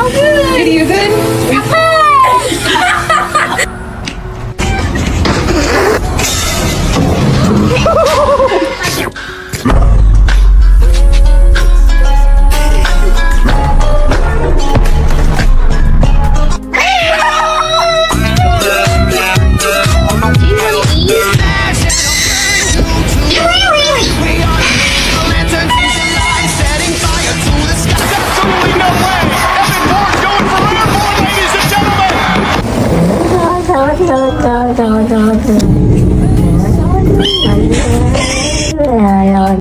Oh, good. You good? Absolutely no way! Evan Moore going for airborne, ladies and gentlemen! Go, go, go, go, go, go.